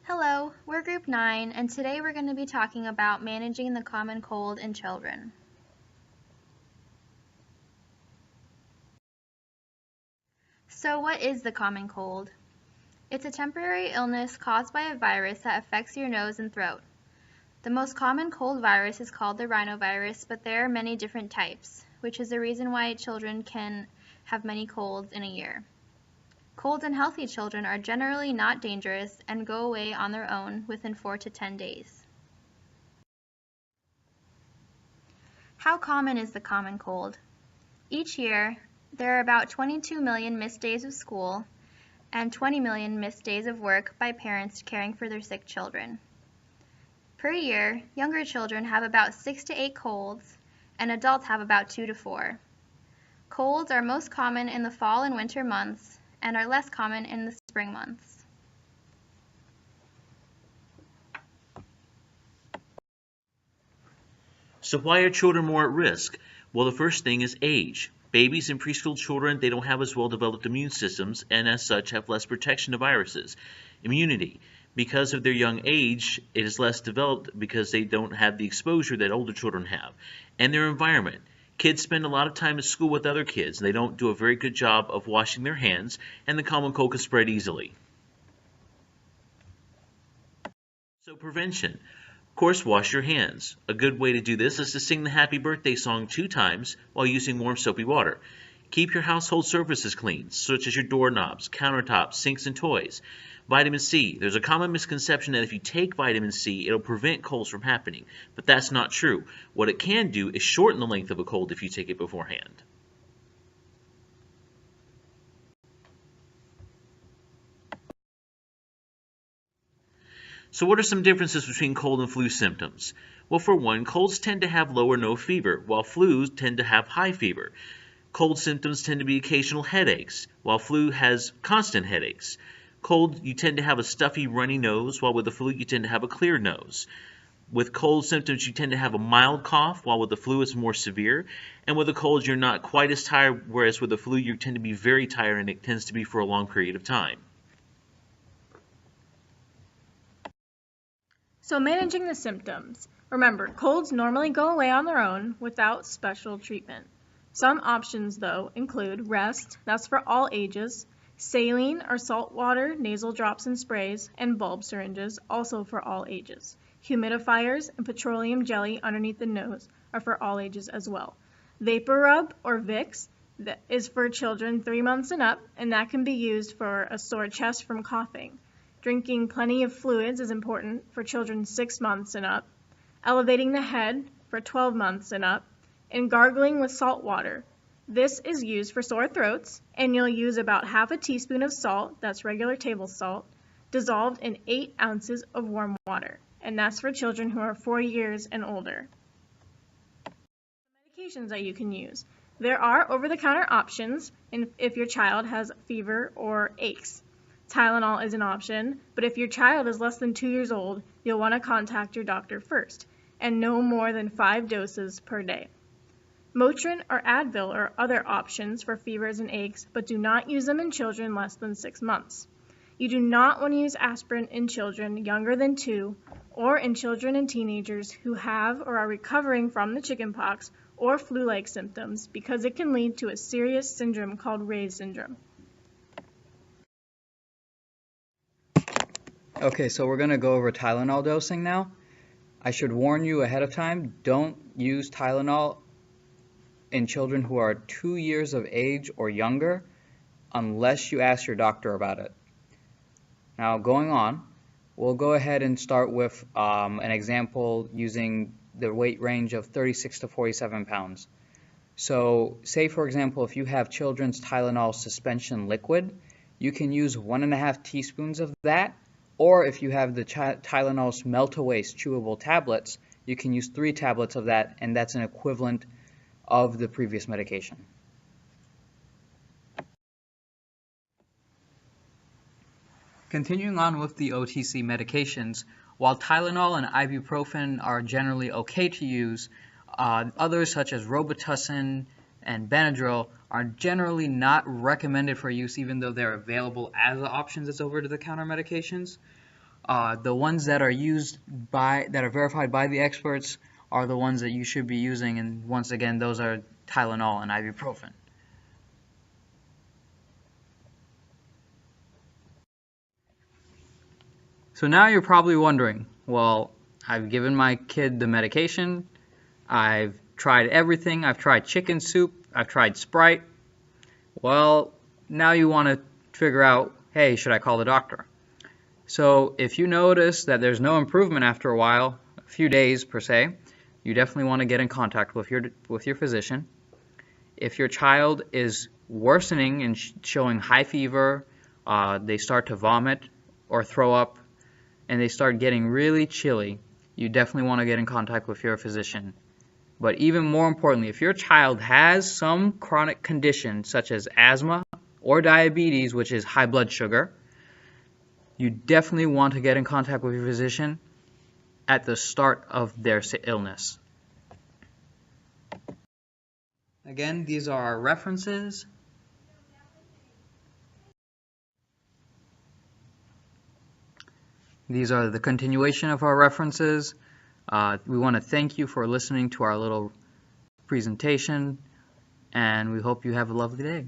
Hello, we're Group 9, and today we're going to be talking about managing the common cold in children. So what is the common cold? It's a temporary illness caused by a virus that affects your nose and throat. The most common cold virus is called the rhinovirus, but there are many different types, which is the reason why children can have many colds in a year. Colds in healthy children are generally not dangerous and go away on their own within 4 to 10 days. How common is the common cold? Each year, there are about 22 million missed days of school and 20 million missed days of work by parents caring for their sick children. Per year, younger children have about 6 to 8 colds, and adults have about 2 to 4. Colds are most common in the fall and winter months, and are less common in the spring months. So why are children more at risk? Well, the first thing is age. Babies and preschool children, they don't have as well developed immune systems and as such have less protection to viruses. Immunity. Because of their young age, it is less developed because they don't have the exposure that older children have. And their environment. Kids spend a lot of time at school with other kids. They don't do a very good job of washing their hands, and the common cold can spread easily. So prevention. Of course, wash your hands. A good way to do this is to sing the happy birthday song 2 times while using warm soapy water. Keep your household surfaces clean, such as your doorknobs, countertops, sinks, and toys. Vitamin C. There's a common misconception that if you take vitamin C, it'll prevent colds from happening, but that's not true. What it can do is shorten the length of a cold if you take it beforehand. So what are some differences between cold and flu symptoms? Well, for one, colds tend to have low or no fever, while flus tend to have high fever. Cold symptoms tend to be occasional headaches, while flu has constant headaches. Cold, you tend to have a stuffy, runny nose, while with the flu, you tend to have a clear nose. With cold symptoms, you tend to have a mild cough, while with the flu, it's more severe. And with a cold, you're not quite as tired, whereas with the flu, you tend to be very tired, and it tends to be for a long period of time. So managing the symptoms. Remember, colds normally go away on their own without special treatment. Some options, though, include rest, that's for all ages, saline or salt water nasal drops and sprays, and bulb syringes, also for all ages. Humidifiers and petroleum jelly underneath the nose are for all ages as well. Vapor rub or Vicks that is for children 3 months and up, and that can be used for a sore chest from coughing. Drinking plenty of fluids is important for children 6 months and up. Elevating the head for 12 months and up, and gargling with salt water. This is used for sore throats, and you'll use about half a teaspoon of salt, that's regular table salt, dissolved in 8 ounces of warm water, and that's for children who are 4 years and older. Medications that you can use. There are over-the-counter options if your child has fever or aches. Tylenol is an option, but if your child is less than 2 years old, you'll want to contact your doctor first, and no more than 5 doses per day. Motrin or Advil are other options for fevers and aches, but do not use them in children less than 6 months. You do not want to use aspirin in children younger than 2 or in children and teenagers who have or are recovering from the chickenpox or flu-like symptoms because it can lead to a serious syndrome called Ray's syndrome. Okay, so we're going to go over Tylenol dosing now. I should warn you ahead of time, don't use Tylenol in children who are 2 years of age or younger unless you ask your doctor about it. Now going on, we'll go ahead and start with an example using the weight range of 36 to 47 pounds. So say for example if you have children's Tylenol suspension liquid, you can use 1.5 teaspoons of that, or if you have the Tylenol's melt-away chewable tablets, you can use 3 tablets of that, and that's an equivalent of the previous medication. Continuing on with the OTC medications, while Tylenol and ibuprofen are generally okay to use, others such as Robitussin and Benadryl are generally not recommended for use even though they're available as options as over-the-counter medications. The ones that are verified by the experts are the ones that you should be using, and once again, those are Tylenol and ibuprofen. So now you're probably wondering, well, I've given my kid the medication, I've tried everything, I've tried chicken soup, I've tried Sprite. Well, now you want to figure out, hey, should I call the doctor? So if you notice that there's no improvement after a while, a few days per se, you definitely want to get in contact with your physician. If your child is worsening and showing high fever, they start to vomit or throw up, and they start getting really chilly, you definitely want to get in contact with your physician. But even more importantly, if your child has some chronic condition such as asthma or diabetes, which is high blood sugar, you definitely want to get in contact with your physician at the start of their illness. Again, these are our references. These are the continuation of our references. We want to thank you for listening to our little presentation, and we hope you have a lovely day.